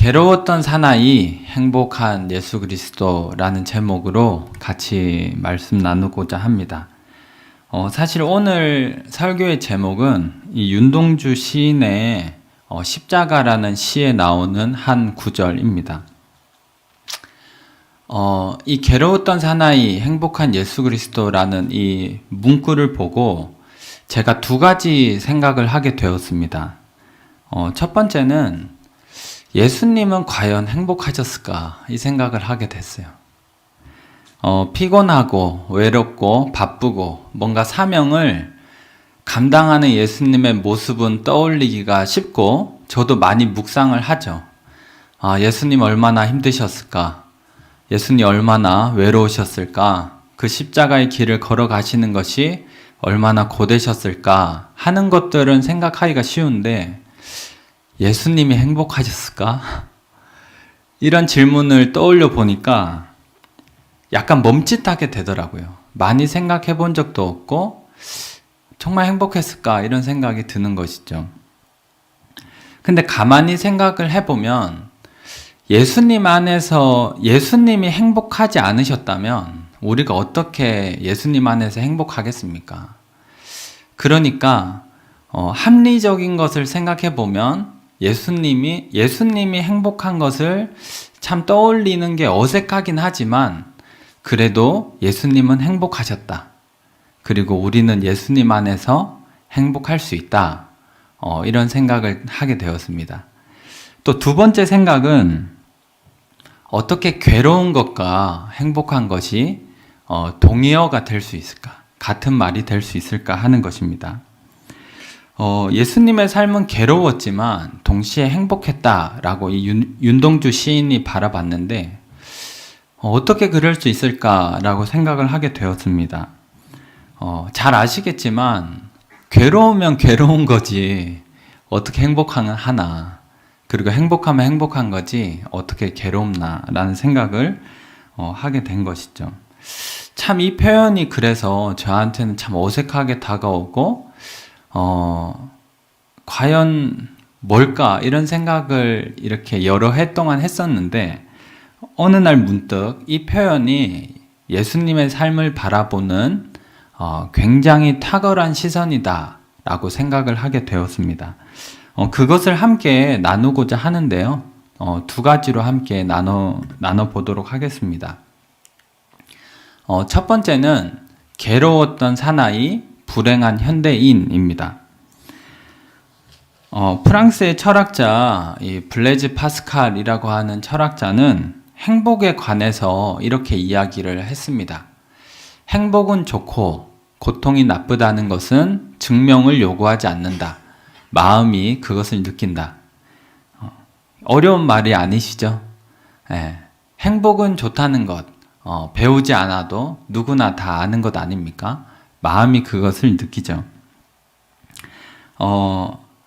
괴로웠던 사나이 행복한 예수 그리스도라는 제목으로 같이 말씀 나누고자 합니다. 사실 오늘 설교의 제목은 이 윤동주 시인의 십자가라는 시에 나오는 한 구절입니다. 이 괴로웠던 사나이 행복한 예수 그리스도라는 이 문구를 보고 제가 두 가지 생각을 하게 되었습니다. 첫 번째는 예수님은 과연 행복하셨을까? 이 생각을 하게 됐어요. 피곤하고 외롭고 바쁘고 뭔가 사명을 감당하는 예수님의 모습은 떠올리기가 쉽고 저도 많이 묵상을 하죠. 예수님 얼마나 힘드셨을까? 예수님 얼마나 외로우셨을까? 그 십자가의 길을 걸어가시는 것이 얼마나 고되셨을까? 하는 것들은 생각하기가 쉬운데 예수님이 행복하셨을까? 이런 질문을 떠올려 보니까 약간 멈칫하게 되더라고요. 많이 생각해 본 적도 없고 정말 행복했을까? 이런 생각이 드는 것이죠. 근데 가만히 생각을 해보면 예수님 안에서 예수님이 행복하지 않으셨다면 우리가 어떻게 예수님 안에서 행복하겠습니까? 그러니까 합리적인 것을 생각해 보면 예수님이 행복한 것을 참 떠올리는 게 어색하긴 하지만 그래도 예수님은 행복하셨다. 그리고 우리는 예수님 안에서 행복할 수 있다. 이런 생각을 하게 되었습니다. 또 두 번째 생각은 어떻게 괴로운 것과 행복한 것이 동의어가 될 수 있을까? 같은 말이 될 수 있을까 하는 것입니다. 예수님의 삶은 괴로웠지만 동시에 행복했다라고 이 윤동주 시인이 바라봤는데 어떻게 그럴 수 있을까라고 생각을 하게 되었습니다. 잘 아시겠지만 괴로우면 괴로운 거지 어떻게 행복하나, 그리고 행복하면 행복한 거지 어떻게 괴롭나라는 생각을 하게 된 것이죠. 참 이 표현이 그래서 저한테는 참 어색하게 다가오고 과연 뭘까? 이런 생각을 이렇게 여러 해 동안 했었는데, 어느 날 문득 이 표현이 예수님의 삶을 바라보는 굉장히 탁월한 시선이다 라고 생각을 하게 되었습니다. 그것을 함께 나누고자 하는데요. 두 가지로 함께 나눠 보도록 하겠습니다. 첫 번째는 괴로웠던 사나이, 불행한 현대인입니다. 프랑스의 철학자 이 블레즈 파스칼이라고 하는 철학자는 행복에 관해서 이렇게 이야기를 했습니다. 행복은 좋고 고통이 나쁘다는 것은 증명을 요구하지 않는다. 마음이 그것을 느낀다. 어려운 말이 아니시죠? 행복은 좋다는 것, 배우지 않아도 누구나 다 아는 것 아닙니까? 마음이 그것을 느끼죠.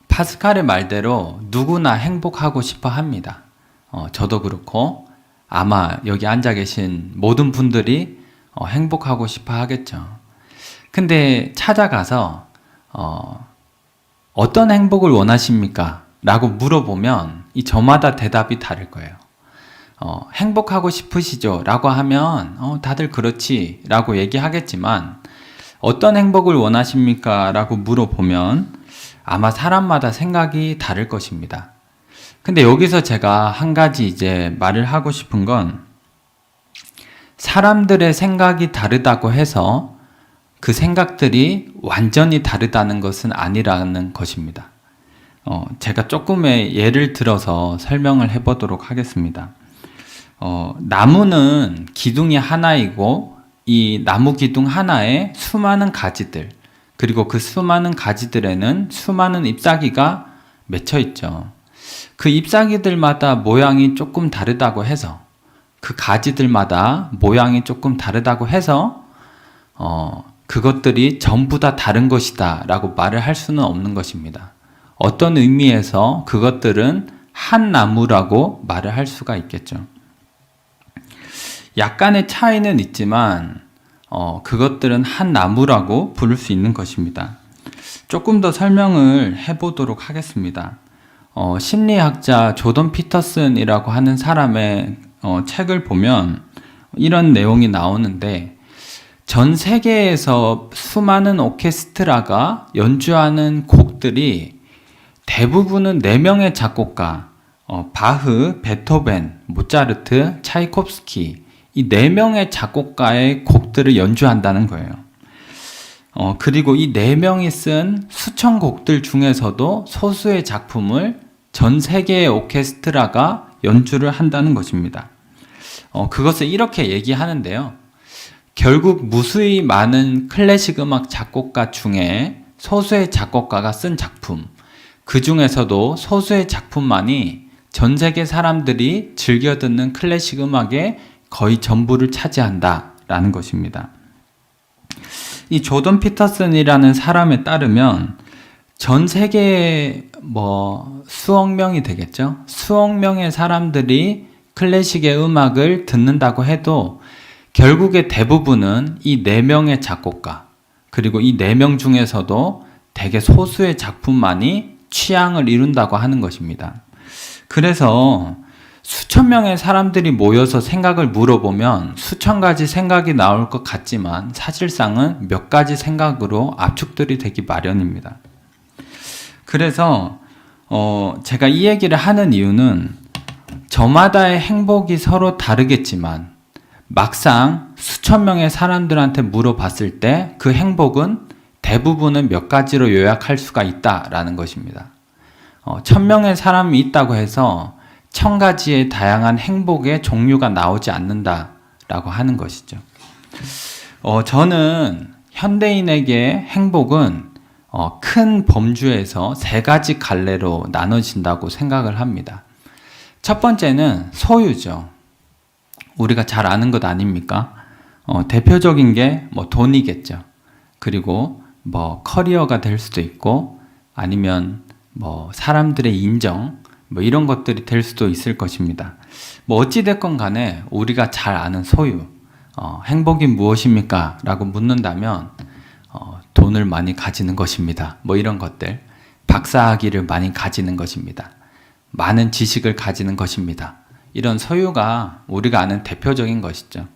파스칼의 말대로 누구나 행복하고 싶어 합니다. 저도 그렇고 아마 여기 앉아 계신 모든 분들이 행복하고 싶어 하겠죠. 근데 찾아가서 어떤 행복을 원하십니까? 라고 물어보면 저마다 대답이 다를 거예요. 행복하고 싶으시죠? 라고 하면 다들 그렇지 라고 얘기하겠지만 어떤 행복을 원하십니까? 라고 물어보면 아마 사람마다 생각이 다를 것입니다. 근데 여기서 제가 한 가지 이제 말을 하고 싶은 건 사람들의 생각이 다르다고 해서 그 생각들이 완전히 다르다는 것은 아니라는 것입니다. 제가 조금의 예를 들어서 설명을 해보도록 하겠습니다. 나무는 기둥이 하나이고 이 나무 기둥 하나에 수많은 가지들, 그리고 그 수많은 가지들에는 수많은 잎사귀가 맺혀 있죠. 그 잎사귀들마다 모양이 조금 다르다고 해서, 그 가지들마다 모양이 조금 다르다고 해서 그것들이 전부 다 다른 것이다 라고 말을 할 수는 없는 것입니다. 어떤 의미에서 그것들은 한 나무라고 말을 할 수가 있겠죠. 약간의 차이는 있지만 그것들은 한 나무라고 부를 수 있는 것입니다. 조금 더 설명을 해보도록 하겠습니다. 심리학자 조던 피터슨이라고 하는 사람의 책을 보면 이런 내용이 나오는데, 전 세계에서 수많은 오케스트라가 연주하는 곡들이 대부분은 4명의 작곡가, 바흐, 베토벤, 모차르트, 차이콥스키, 이 4명의 작곡가의 곡들을 연주한다는 거예요. 그리고 이 4명이 쓴 수천 곡들 중에서도 소수의 작품을 전 세계의 오케스트라가 연주를 한다는 것입니다. 그것을 이렇게 얘기하는데요. 결국 무수히 많은 클래식 음악 작곡가 중에 소수의 작곡가가 쓴 작품, 그 중에서도 소수의 작품만이 전 세계 사람들이 즐겨 듣는 클래식 음악의 거의 전부를 차지한다라는 것입니다. 이 조던 피터슨이라는 사람에 따르면 전 세계에 수억 명이 되겠죠. 수억 명의 사람들이 클래식의 음악을 듣는다고 해도 결국에 대부분은 이 4명의 작곡가, 그리고 이 4명 중에서도 대개 소수의 작품만이 취향을 이룬다고 하는 것입니다. 그래서 수천 명의 사람들이 모여서 생각을 물어보면 수천 가지 생각이 나올 것 같지만 사실상은 몇 가지 생각으로 압축들이 되기 마련입니다. 그래서 제가 이 얘기를 하는 이유는 저마다의 행복이 서로 다르겠지만 막상 수천 명의 사람들한테 물어봤을 때 그 행복은 대부분은 몇 가지로 요약할 수가 있다라는 것입니다. 1000명의 사람이 있다고 해서 1000가지의 다양한 행복의 종류가 나오지 않는다라고 하는 것이죠. 저는 현대인에게 행복은 큰 범주에서 3가지 갈래로 나눠진다고 생각을 합니다. 첫 번째는 소유죠. 우리가 잘 아는 것 아닙니까? 대표적인 게 돈이겠죠. 그리고 커리어가 될 수도 있고, 아니면 사람들의 인정, 이런 것들이 될 수도 있을 것입니다. 어찌됐건 간에 우리가 잘 아는 소유, 행복이 무엇입니까? 라고 묻는다면, 돈을 많이 가지는 것입니다. 이런 것들, 박사학위를 많이 가지는 것입니다. 많은 지식을 가지는 것입니다. 이런 소유가 우리가 아는 대표적인 것이죠.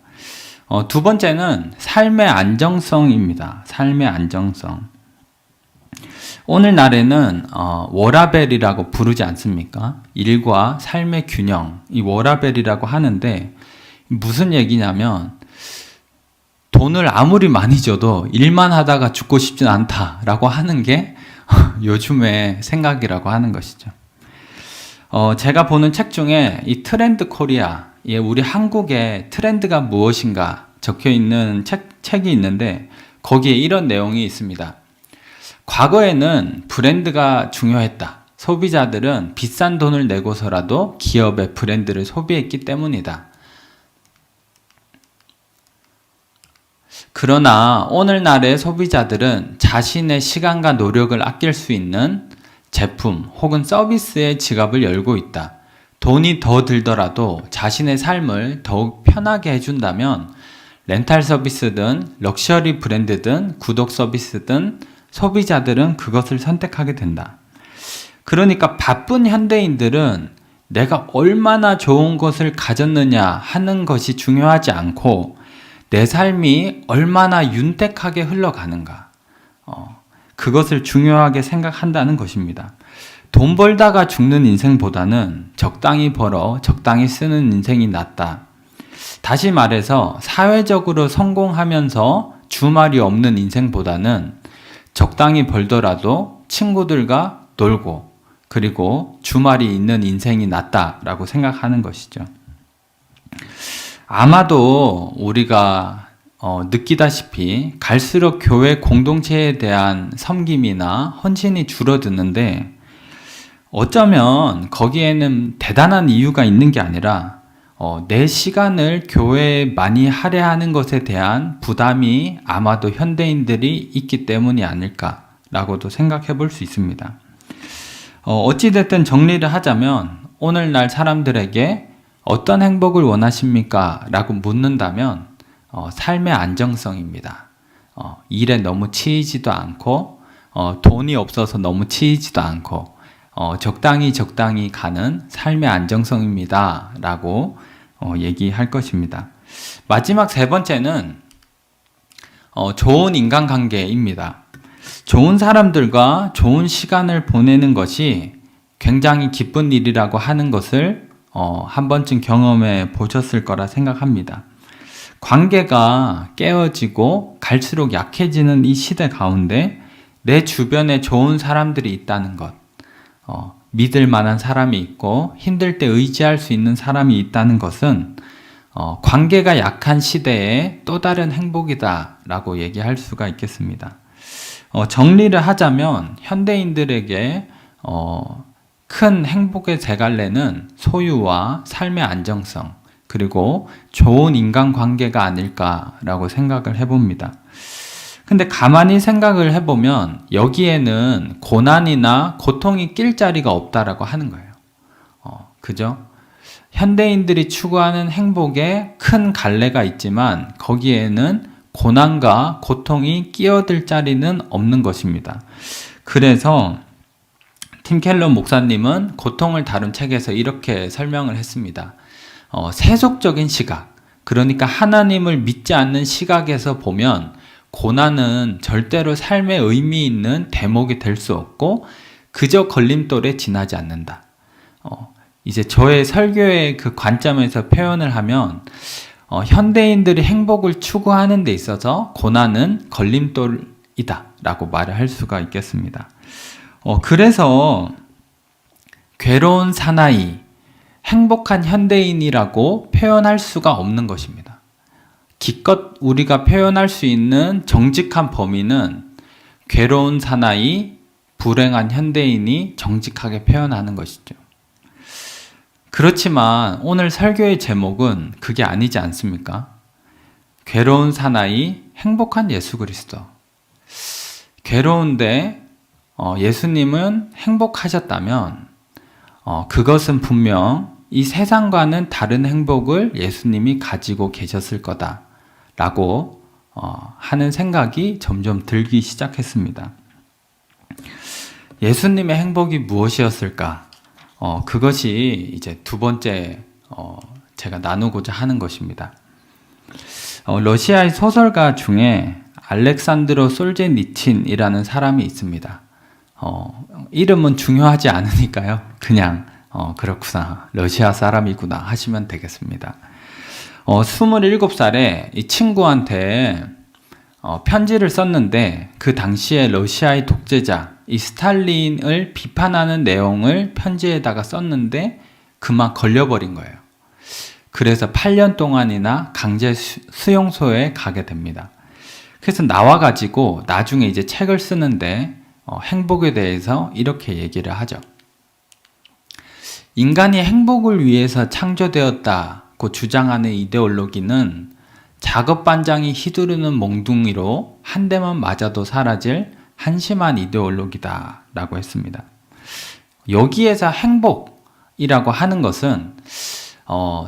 두 번째는 삶의 안정성입니다. 삶의 안정성. 오늘날에는 워라밸이라고 부르지 않습니까? 일과 삶의 균형, 이 워라밸이라고 하는데 무슨 얘기냐면 돈을 아무리 많이 줘도 일만 하다가 죽고 싶진 않다라고 하는 게 요즘의 생각이라고 하는 것이죠. 제가 보는 책 중에 이 트렌드 코리아, 우리 한국의 트렌드가 무엇인가 적혀 있는 책이 있는데 거기에 이런 내용이 있습니다. 과거에는 브랜드가 중요했다. 소비자들은 비싼 돈을 내고서라도 기업의 브랜드를 소비했기 때문이다. 그러나 오늘날의 소비자들은 자신의 시간과 노력을 아낄 수 있는 제품 혹은 서비스의 지갑을 열고 있다. 돈이 더 들더라도 자신의 삶을 더욱 편하게 해준다면 렌탈 서비스든 럭셔리 브랜드든 구독 서비스든 소비자들은 그것을 선택하게 된다. 그러니까 바쁜 현대인들은 내가 얼마나 좋은 것을 가졌느냐 하는 것이 중요하지 않고 내 삶이 얼마나 윤택하게 흘러가는가, 그것을 중요하게 생각한다는 것입니다. 돈 벌다가 죽는 인생보다는 적당히 벌어 적당히 쓰는 인생이 낫다. 다시 말해서 사회적으로 성공하면서 주말이 없는 인생보다는 적당히 벌더라도 친구들과 놀고 그리고 주말이 있는 인생이 낫다라고 생각하는 것이죠. 아마도 우리가 느끼다시피 갈수록 교회 공동체에 대한 섬김이나 헌신이 줄어드는데 어쩌면 거기에는 대단한 이유가 있는 게 아니라 내 시간을 교회에 많이 할애하는 것에 대한 부담이 아마도 현대인들이 있기 때문이 아닐까라고도 생각해 볼 수 있습니다. 어찌됐든 정리를 하자면 오늘날 사람들에게 어떤 행복을 원하십니까? 라고 묻는다면 삶의 안정성입니다. 일에 너무 치이지도 않고 돈이 없어서 너무 치이지도 않고 적당히 가는 삶의 안정성입니다. 라고 얘기할 것입니다. 마지막 세 번째는 좋은 인간관계입니다. 좋은 사람들과 좋은 시간을 보내는 것이 굉장히 기쁜 일이라고 하는 것을 한 번쯤 경험해 보셨을 거라 생각합니다. 관계가 깨어지고 갈수록 약해지는 이 시대 가운데 내 주변에 좋은 사람들이 있다는 것, 믿을 만한 사람이 있고 힘들 때 의지할 수 있는 사람이 있다는 것은 관계가 약한 시대에 또 다른 행복이다 라고 얘기할 수가 있겠습니다. 정리를 하자면 현대인들에게 큰 행복의 세 갈래는 소유와 삶의 안정성, 그리고 좋은 인간관계가 아닐까라고 생각을 해봅니다. 근데 가만히 생각을 해보면 여기에는 고난이나 고통이 낄 자리가 없다라고 하는 거예요. 그죠? 현대인들이 추구하는 행복에 큰 갈래가 있지만 거기에는 고난과 고통이 끼어들 자리는 없는 것입니다. 그래서 팀 켈러 목사님은 고통을 다룬 책에서 이렇게 설명을 했습니다. 세속적인 시각, 그러니까 하나님을 믿지 않는 시각에서 보면 고난은 절대로 삶의 의미 있는 대목이 될 수 없고 그저 걸림돌에 지나지 않는다. 이제 저의 설교의 그 관점에서 표현을 하면 현대인들이 행복을 추구하는 데 있어서 고난은 걸림돌이다 라고 말을 할 수가 있겠습니다. 그래서 괴로운 사나이, 행복한 현대인이라고 표현할 수가 없는 것입니다. 기껏 우리가 표현할 수 있는 정직한 범위는 괴로운 사나이, 불행한 현대인이 정직하게 표현하는 것이죠. 그렇지만 오늘 설교의 제목은 그게 아니지 않습니까? 괴로운 사나이, 행복한 예수 그리스도. 괴로운데 예수님은 행복하셨다면 그것은 분명 이 세상과는 다른 행복을 예수님이 가지고 계셨을 거다라고 하는 생각이 점점 들기 시작했습니다. 예수님의 행복이 무엇이었을까? 그것이 이제 두 번째 제가 나누고자 하는 것입니다. 러시아의 소설가 중에 알렉산드로 솔제니친이라는 사람이 있습니다. 이름은 중요하지 않으니까요. 그냥 그렇구나, 러시아 사람이구나 하시면 되겠습니다. 27살에 이 친구한테 편지를 썼는데 그 당시에 러시아의 독재자 이 스탈린을 비판하는 내용을 편지에다가 썼는데 그만 걸려버린 거예요. 그래서 8년 동안이나 강제 수용소에 가게 됩니다. 그래서 나와가지고 나중에 이제 책을 쓰는데 행복에 대해서 이렇게 얘기를 하죠. 인간이 행복을 위해서 창조되었다고 주장하는 이데올로기는 작업 반장이 휘두르는 몽둥이로 한 대만 맞아도 사라질 한심한 이데올로기다 라고 했습니다. 여기에서 행복이라고 하는 것은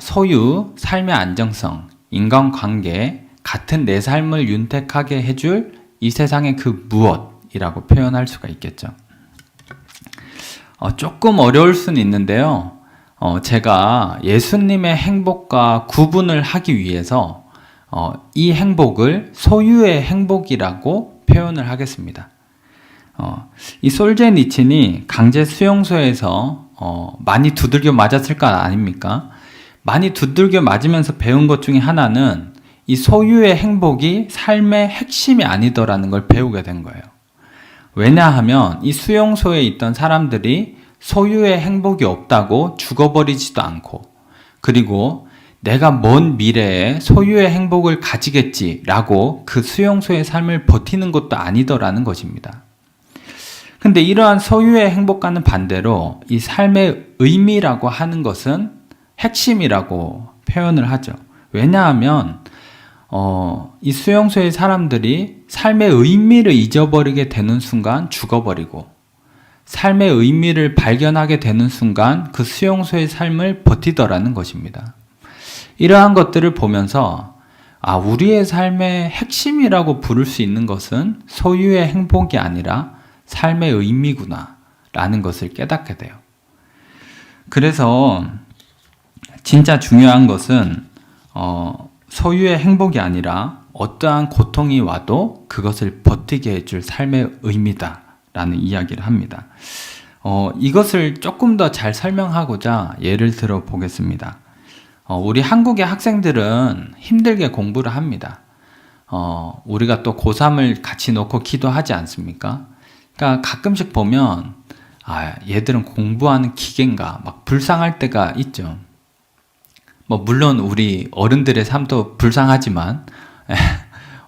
소유, 삶의 안정성, 인간관계, 같은 내 삶을 윤택하게 해줄 이 세상의 그 무엇이라고 표현할 수가 있겠죠. 조금 어려울 수는 있는데요. 제가 예수님의 행복과 구분을 하기 위해서 이 행복을 소유의 행복이라고 표현을 하겠습니다. 이 솔제니친이 강제 수용소에서 많이 두들겨 맞았을 거 아닙니까? 많이 두들겨 맞으면서 배운 것 중에 하나는 이 소유의 행복이 삶의 핵심이 아니더라는 걸 배우게 된 거예요. 왜냐하면 이 수용소에 있던 사람들이 소유의 행복이 없다고 죽어버리지도 않고, 그리고 내가 먼 미래에 소유의 행복을 가지겠지라고 그 수용소의 삶을 버티는 것도 아니더라는 것입니다. 근데 이러한 소유의 행복과는 반대로 이 삶의 의미라고 하는 것은 핵심이라고 표현을 하죠. 왜냐하면 이 수용소의 사람들이 삶의 의미를 잊어버리게 되는 순간 죽어버리고, 삶의 의미를 발견하게 되는 순간 그 수용소의 삶을 버티더라는 것입니다. 이러한 것들을 보면서 우리의 삶의 핵심이라고 부를 수 있는 것은 소유의 행복이 아니라 삶의 의미구나 라는 것을 깨닫게 돼요. 그래서 진짜 중요한 것은 소유의 행복이 아니라 어떠한 고통이 와도 그것을 버티게 해줄 삶의 의미다 라는 이야기를 합니다. 이것을 조금 더 잘 설명하고자 예를 들어 보겠습니다. 우리 한국의 학생들은 힘들게 공부를 합니다. 우리가 또 고3을 같이 놓고 기도하지 않습니까? 그러니까 가끔씩 보면 얘들은 공부하는 기계인가 막 불쌍할 때가 있죠. 물론 우리 어른들의 삶도 불쌍하지만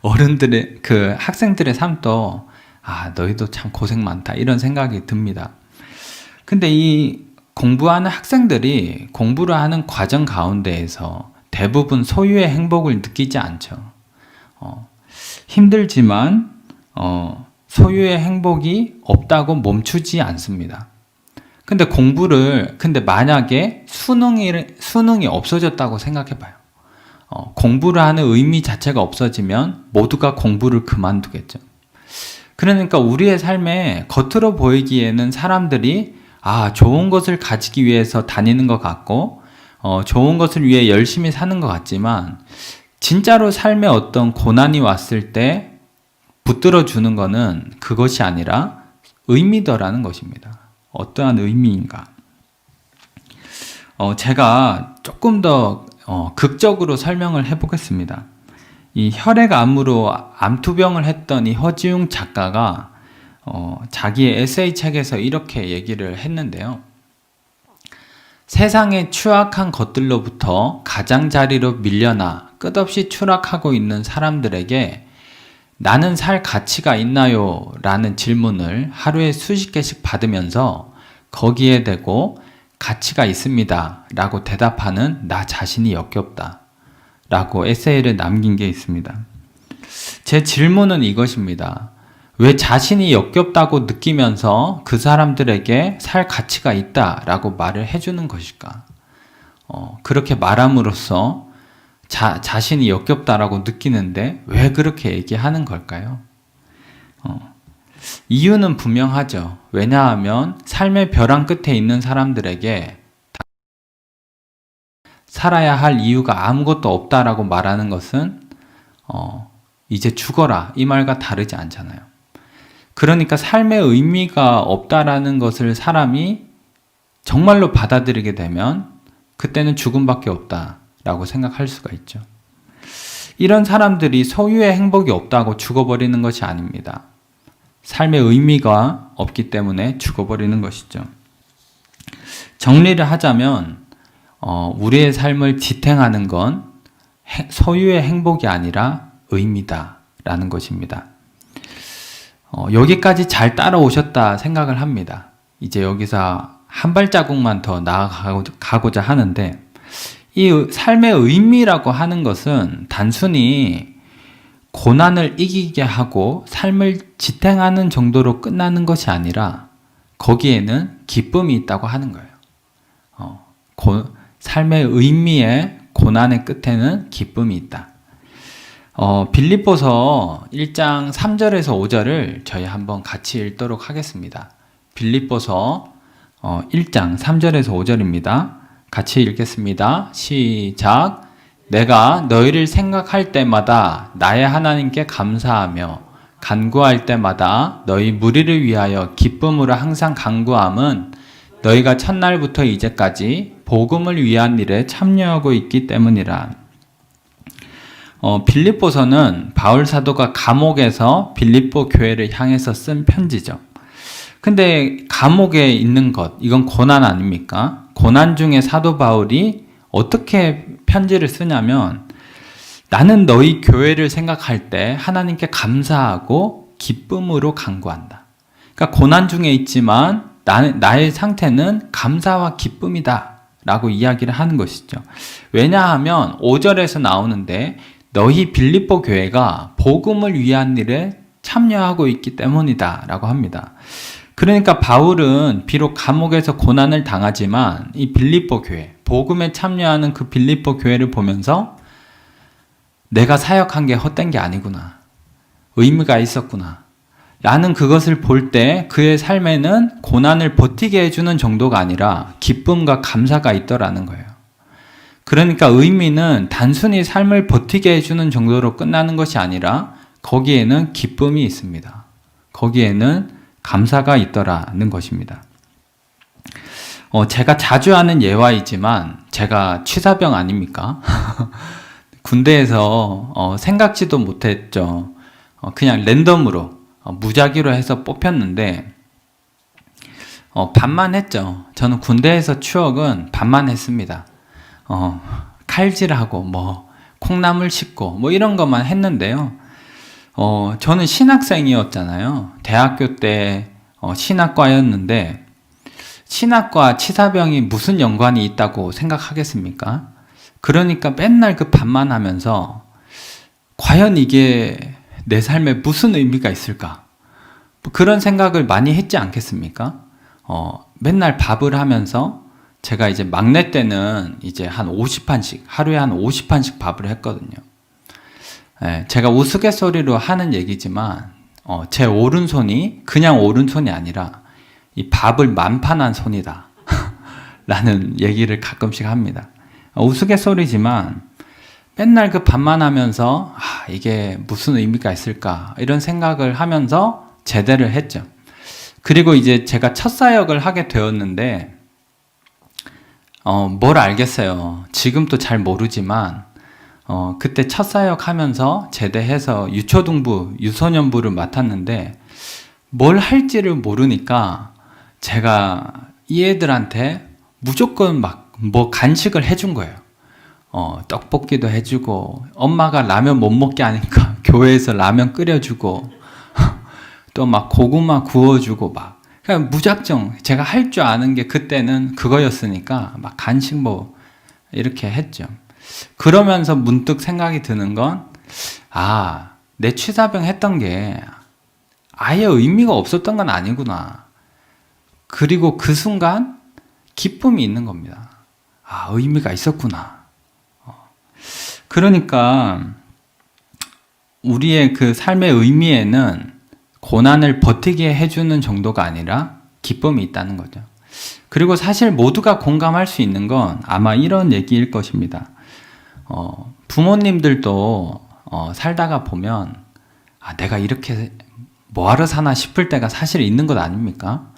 어른들의 그 학생들의 삶도 너희도 참 고생 많다 이런 생각이 듭니다. 근데 이 공부하는 학생들이 공부를 하는 과정 가운데에서 대부분 소유의 행복을 느끼지 않죠. 힘들지만 소유의 행복이 없다고 멈추지 않습니다. 근데 만약에 수능이 없어졌다고 생각해 봐요. 공부를 하는 의미 자체가 없어지면 모두가 공부를 그만두겠죠. 그러니까 우리의 삶에 겉으로 보이기에는 사람들이 좋은 것을 가지기 위해서 다니는 것 같고 좋은 것을 위해 열심히 사는 것 같지만 진짜로 삶에 어떤 고난이 왔을 때 붙들어 주는 것은 그것이 아니라 의미더라는 것입니다. 어떠한 의미인가? 제가 조금 더 극적으로 설명을 해보겠습니다. 이 혈액암으로 암투병을 했던 이 허지웅 작가가 자기의 에세이 책에서 이렇게 얘기를 했는데요. 세상의 추악한 것들로부터 가장자리로 밀려나 끝없이 추락하고 있는 사람들에게 나는 살 가치가 있나요? 라는 질문을 하루에 수십 개씩 받으면서 거기에 대고 가치가 있습니다. 라고 대답하는 나 자신이 역겹다. 라고 에세이를 남긴 게 있습니다. 제 질문은 이것입니다. 왜 자신이 역겹다고 느끼면서 그 사람들에게 살 가치가 있다라고 말을 해주는 것일까? 그렇게 말함으로써 자신이 역겹다라고 느끼는데 왜 그렇게 얘기하는 걸까요? 이유는 분명하죠. 왜냐하면 삶의 벼랑 끝에 있는 사람들에게 살아야 할 이유가 아무것도 없다라고 말하는 것은 이제 죽어라 이 말과 다르지 않잖아요. 그러니까 삶의 의미가 없다라는 것을 사람이 정말로 받아들이게 되면 그때는 죽음밖에 없다라고 생각할 수가 있죠. 이런 사람들이 소유의 행복이 없다고 죽어버리는 것이 아닙니다. 삶의 의미가 없기 때문에 죽어버리는 것이죠. 정리를 하자면 우리의 삶을 지탱하는 건 소유의 행복이 아니라 의미다라는 것입니다. 여기까지 잘 따라오셨다 생각을 합니다. 이제 여기서 한 발자국만 더 나아가고자 하는데 이 삶의 의미라고 하는 것은 단순히 고난을 이기게 하고 삶을 지탱하는 정도로 끝나는 것이 아니라 거기에는 기쁨이 있다고 하는 거예요. 삶의 의미의 고난의 끝에는 기쁨이 있다. 빌립보서 1장 3절에서 5절을 저희 한번 같이 읽도록 하겠습니다. 빌립보서 1장 3절에서 5절입니다. 같이 읽겠습니다. 시작. 내가 너희를 생각할 때마다 나의 하나님께 감사하며 간구할 때마다 너희 무리를 위하여 기쁨으로 항상 간구함은 너희가 첫날부터 이제까지 복음을 위한 일에 참여하고 있기 때문이라. 빌립보서는 바울 사도가 감옥에서 빌립보 교회를 향해서 쓴 편지죠. 근데 감옥에 있는 것, 이건 고난 아닙니까? 고난 중에 사도 바울이 어떻게 편지를 쓰냐면 나는 너희 교회를 생각할 때 하나님께 감사하고 기쁨으로 간구한다. 그러니까 고난 중에 있지만 나의 상태는 감사와 기쁨이다 라고 이야기를 하는 것이죠. 왜냐하면 5절에서 나오는데 너희 빌립보 교회가 복음을 위한 일에 참여하고 있기 때문이다 라고 합니다. 그러니까 바울은 비록 감옥에서 고난을 당하지만 이 빌립보 교회, 복음에 참여하는 그 빌립보 교회를 보면서 내가 사역한 게 헛된 게 아니구나. 의미가 있었구나. 라는 그것을 볼 때 그의 삶에는 고난을 버티게 해주는 정도가 아니라 기쁨과 감사가 있더라는 거예요. 그러니까 의미는 단순히 삶을 버티게 해주는 정도로 끝나는 것이 아니라 거기에는 기쁨이 있습니다. 거기에는 감사가 있더라는 것입니다. 제가 자주 하는 예화이지만 제가 취사병 아닙니까? 군대에서 생각지도 못했죠. 그냥 랜덤으로 무작위로 해서 뽑혔는데 반만 했죠. 저는 군대에서 추억은 반만 했습니다. 칼질하고 뭐 콩나물 씻고 뭐 이런 것만 했는데요. 저는 신학생이었잖아요. 대학교 때 신학과였는데 신학과 치사병이 무슨 연관이 있다고 생각하겠습니까? 그러니까 맨날 그 반만 하면서 과연 이게 내 삶에 무슨 의미가 있을까? 뭐 그런 생각을 많이 했지 않겠습니까? 맨날 밥을 하면서 제가 이제 막내 때는 이제 한 50판씩, 하루에 한 50판씩 밥을 했거든요. 제가 우스갯소리로 하는 얘기지만, 제 오른손이 그냥 오른손이 아니라 이 밥을 만판한 손이다. 라는 얘기를 가끔씩 합니다. 우스갯소리지만 맨날 그 밥만 하면서 이게 무슨 의미가 있을까 이런 생각을 하면서 제대를 했죠. 그리고 이제 제가 첫 사역을 하게 되었는데 뭘 알겠어요. 지금도 잘 모르지만 그때 첫 사역 하면서 제대해서 유초등부, 유소년부를 맡았는데 뭘 할지를 모르니까 제가 이 애들한테 무조건 막 뭐 간식을 해준 거예요. 떡볶이도 해주고 엄마가 라면 못 먹게 하니까 교회에서 라면 끓여주고 또 막 고구마 구워주고 막 그냥 무작정 제가 할 줄 아는 게 그때는 그거였으니까 막 간식 뭐 이렇게 했죠. 그러면서 문득 생각이 드는 건 내 취사병 했던 게 아예 의미가 없었던 건 아니구나. 그리고 그 순간 기쁨이 있는 겁니다. 의미가 있었구나. 그러니까 우리의 그 삶의 의미에는 고난을 버티게 해주는 정도가 아니라 기쁨이 있다는 거죠. 그리고 사실 모두가 공감할 수 있는 건 아마 이런 얘기일 것입니다. 부모님들도 살다가 보면 내가 이렇게 뭐하러 사나 싶을 때가 사실 있는 것 아닙니까?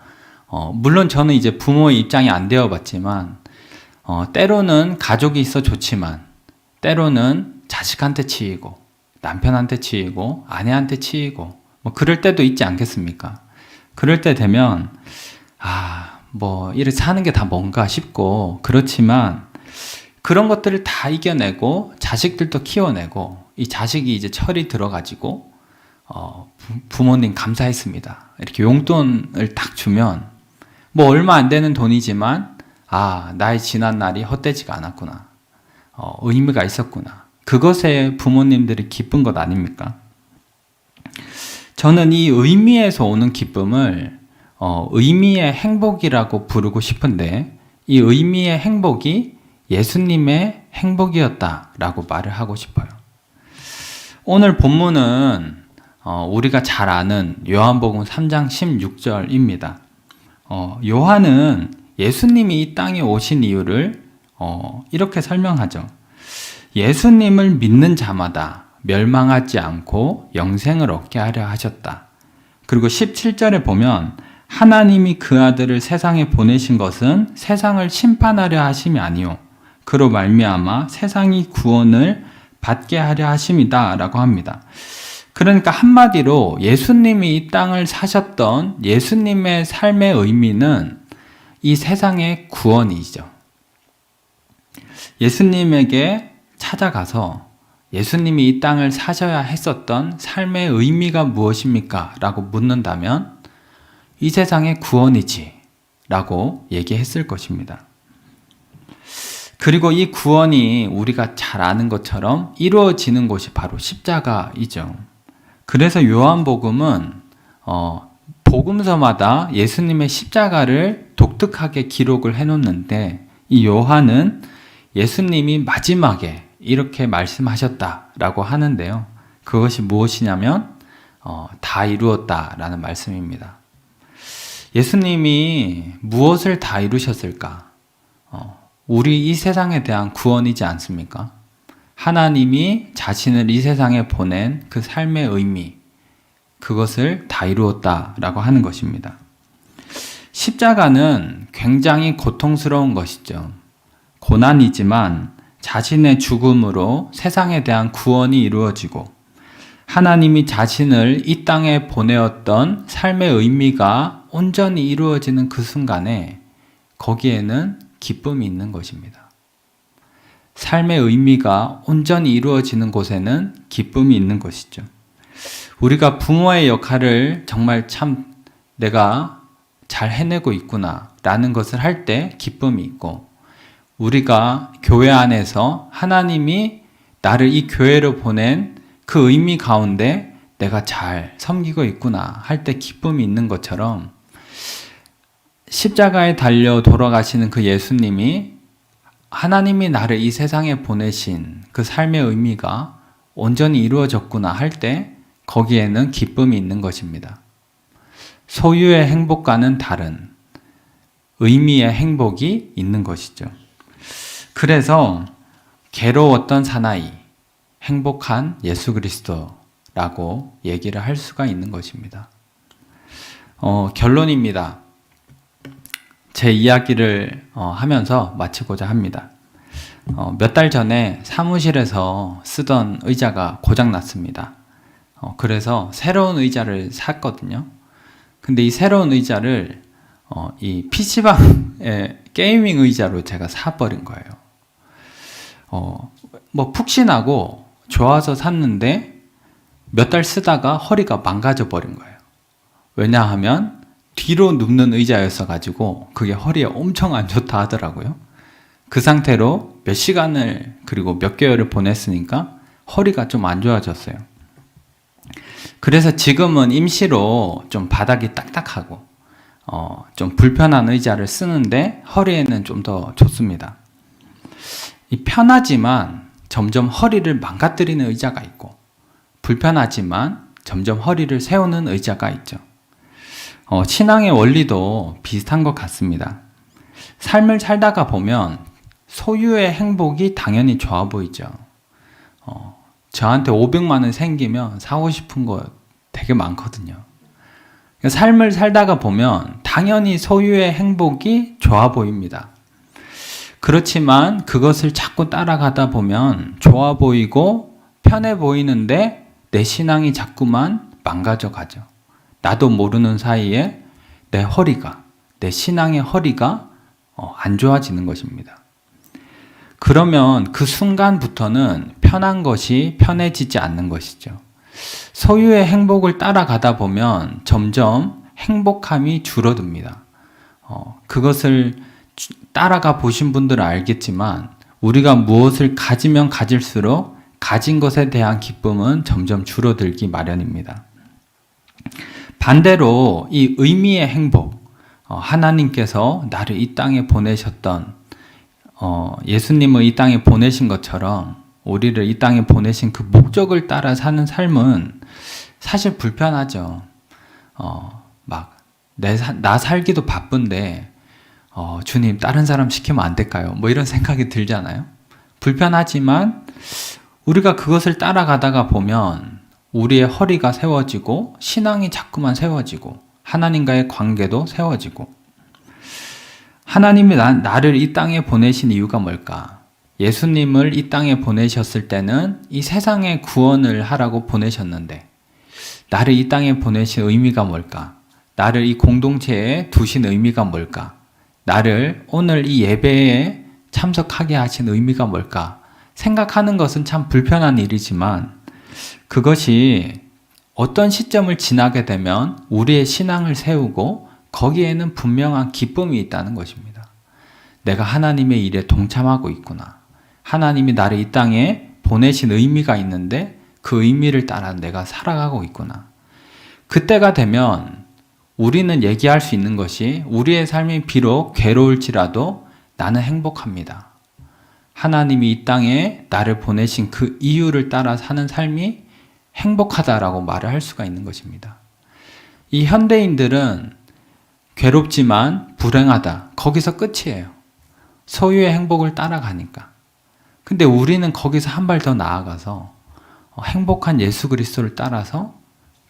물론 저는 이제 부모의 입장이 안 되어봤지만 때로는 가족이 있어 좋지만 때로는 자식한테 치이고 남편한테 치이고 아내한테 치이고 뭐 그럴 때도 있지 않겠습니까? 그럴 때 되면 뭐 이렇게 사는 게 다 뭔가 싶고 그렇지만 그런 것들을 다 이겨내고 자식들도 키워내고 이 자식이 이제 철이 들어가지고 부모님 감사했습니다. 이렇게 용돈을 딱 주면 뭐 얼마 안 되는 돈이지만 나의 지난 날이 헛되지가 않았구나. 의미가 있었구나. 그것에 부모님들이 기쁜 것 아닙니까? 저는 이 의미에서 오는 기쁨을 의미의 행복이라고 부르고 싶은데 이 의미의 행복이 예수님의 행복이었다라고 말을 하고 싶어요. 오늘 본문은 우리가 잘 아는 요한복음 3장 16절입니다. 요한은 예수님이 이 땅에 오신 이유를 이렇게 설명하죠. 예수님을 믿는 자마다 멸망하지 않고 영생을 얻게 하려 하셨다. 그리고 17절에 보면 하나님이 그 아들을 세상에 보내신 것은 세상을 심판하려 하심이 아니요 그로 말미암아 세상이 구원을 받게 하려 하심이다 라고 합니다. 그러니까 한마디로 예수님이 이 땅을 사셨던 예수님의 삶의 의미는 이 세상의 구원이죠. 예수님에게 찾아가서 예수님이 이 땅을 사셔야 했었던 삶의 의미가 무엇입니까? 라고 묻는다면 이 세상의 구원이지 라고 얘기했을 것입니다. 그리고 이 구원이 우리가 잘 아는 것처럼 이루어지는 곳이 바로 십자가이죠. 그래서 요한복음은 복음서마다 예수님의 십자가를 독특하게 기록을 해놓는데 이 요한은 예수님이 마지막에 이렇게 말씀하셨다라고 하는데요. 그것이 무엇이냐면 다 이루었다라는 말씀입니다. 예수님이 무엇을 다 이루셨을까? 우리 이 세상에 대한 구원이지 않습니까? 하나님이 자신을 이 세상에 보낸 그 삶의 의미, 그것을 다 이루었다라고 하는 것입니다. 십자가는 굉장히 고통스러운 것이죠. 고난이지만 자신의 죽음으로 세상에 대한 구원이 이루어지고 하나님이 자신을 이 땅에 보내었던 삶의 의미가 온전히 이루어지는 그 순간에 거기에는 기쁨이 있는 것입니다. 삶의 의미가 온전히 이루어지는 곳에는 기쁨이 있는 것이죠. 우리가 부모의 역할을 정말 참 내가 잘 해내고 있구나 라는 것을 할 때 기쁨이 있고, 우리가 교회 안에서 하나님이 나를 이 교회로 보낸 그 의미 가운데 내가 잘 섬기고 있구나 할 때 기쁨이 있는 것처럼, 십자가에 달려 돌아가시는 그 예수님이 하나님이 나를 이 세상에 보내신 그 삶의 의미가 온전히 이루어졌구나 할 때 거기에는 기쁨이 있는 것입니다. 소유의 행복과는 다른 의미의 행복이 있는 것이죠. 그래서 괴로웠던 사나이, 행복한 예수 그리스도라고 얘기를 할 수가 있는 것입니다. 결론입니다. 제 이야기를 하면서 마치고자 합니다. 몇 달 전에 사무실에서 쓰던 의자가 고장났습니다. 그래서 새로운 의자를 샀거든요. 근데 이 새로운 의자를 이 PC방의 게이밍 의자로 제가 사버린 거예요. 뭐 푹신하고 좋아서 샀는데 몇 달 쓰다가 허리가 망가져 버린 거예요. 왜냐하면 뒤로 눕는 의자였어가지고 그게 허리에 엄청 안 좋다 하더라고요. 그 상태로 몇 시간을 그리고 몇 개월을 보냈으니까 허리가 좀 안 좋아졌어요. 그래서 지금은 임시로 좀 바닥이 딱딱하고 좀 불편한 의자를 쓰는데 허리에는 좀 더 좋습니다. 이 편하지만 점점 허리를 망가뜨리는 의자가 있고, 불편하지만 점점 허리를 세우는 의자가 있죠. 신앙의 원리도 비슷한 것 같습니다. 삶을 살다가 보면 소유의 행복이 당연히 좋아 보이죠. 저한테 500만 원 생기면 사고 싶은 거 되게 많거든요. 삶을 살다가 보면 당연히 소유의 행복이 좋아 보입니다. 그렇지만 그것을 자꾸 따라가다 보면 좋아 보이고 편해 보이는데 내 신앙이 자꾸만 망가져 가죠. 나도 모르는 사이에 내 허리가, 내 신앙의 허리가 안 좋아지는 것입니다. 그러면 그 순간부터는 편한 것이 편해지지 않는 것이죠. 소유의 행복을 따라가다 보면 점점 행복함이 줄어듭니다. 그것을 따라가 보신 분들은 알겠지만 우리가 무엇을 가지면 가질수록 가진 것에 대한 기쁨은 점점 줄어들기 마련입니다. 반대로 이 의미의 행복, 하나님께서 나를 이 땅에 보내셨던 예수님을 이 땅에 보내신 것처럼 우리를 이 땅에 보내신 그 목적을 따라 사는 삶은 사실 불편하죠. 나 살기도 바쁜데 주님 다른 사람 시키면 안 될까요? 뭐 이런 생각이 들잖아요. 불편하지만 우리가 그것을 따라가다가 보면 우리의 허리가 세워지고 신앙이 자꾸만 세워지고 하나님과의 관계도 세워지고, 하나님이 나를 이 땅에 보내신 이유가 뭘까? 예수님을 이 땅에 보내셨을 때는 이 세상의 구원을 하라고 보내셨는데 나를 이 땅에 보내신 의미가 뭘까? 나를 이 공동체에 두신 의미가 뭘까? 나를 오늘 이 예배에 참석하게 하신 의미가 뭘까? 생각하는 것은 참 불편한 일이지만 그것이 어떤 시점을 지나게 되면 우리의 신앙을 세우고 거기에는 분명한 기쁨이 있다는 것입니다. 내가 하나님의 일에 동참하고 있구나. 하나님이 나를 이 땅에 보내신 의미가 있는데 그 의미를 따라 내가 살아가고 있구나. 그때가 되면 우리는 얘기할 수 있는 것이 우리의 삶이 비록 괴로울지라도 나는 행복합니다. 하나님이 이 땅에 나를 보내신 그 이유를 따라 사는 삶이 행복하다라고 말을 할 수가 있는 것입니다. 이 현대인들은 괴롭지만 불행하다. 거기서 끝이에요. 소유의 행복을 따라가니까. 근데 우리는 거기서 한 발 더 나아가서 행복한 예수 그리스도를 따라서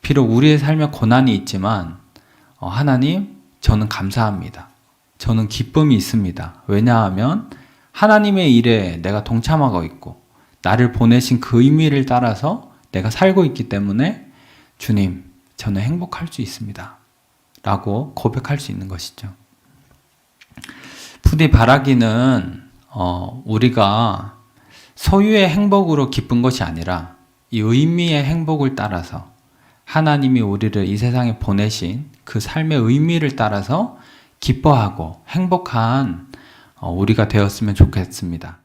비록 우리의 삶에 고난이 있지만 하나님, 저는 감사합니다. 저는 기쁨이 있습니다. 왜냐하면 하나님의 일에 내가 동참하고 있고 나를 보내신 그 의미를 따라서 내가 살고 있기 때문에 주님, 저는 행복할 수 있습니다. 라고 고백할 수 있는 것이죠. 부디 바라기는 우리가 소유의 행복으로 기쁜 것이 아니라 이 의미의 행복을 따라서 하나님이 우리를 이 세상에 보내신 그 삶의 의미를 따라서 기뻐하고 행복한 우리가 되었으면 좋겠습니다.